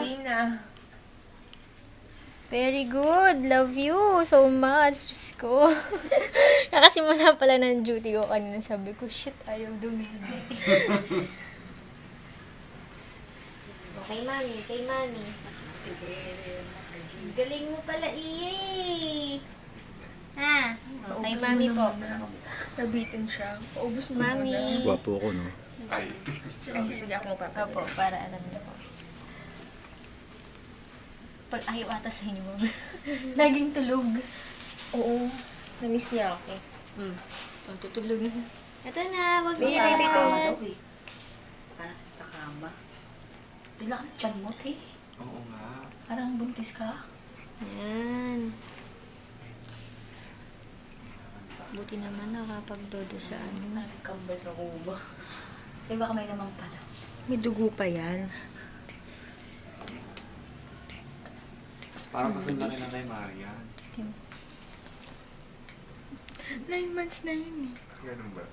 Bina. Very good. Love you so much. Diyos ko. Nakasimula pala ng duty ko kanina. Sabi ko, shit, ayaw dumili. Kay mami, kay mami. Galing mo pala, Iye. Ha? Kay mami po. Nabitin siya. Paubos mo Mami. muna. Gwapo ako, no? Ay, sige ako magpapagaling. Opo, para alam niyo po. Pag ayaw ata sa inyo, mami. Laging tulog. Oo. Na-miss niya ako. Tutulog na. Ito na, wag Baby, niya. baby, to. Sana sa kama. Dila ka dyan mo, te. Oo nga. Parang buntis ka. Yan. Buti naman nakapagdodo sa ano. Kambal sa kuba. Eh, baka may lamang pala. May dugo pa yan. Parang kasing laki na kay Maria. 9 months na yun eh. Ganun ba?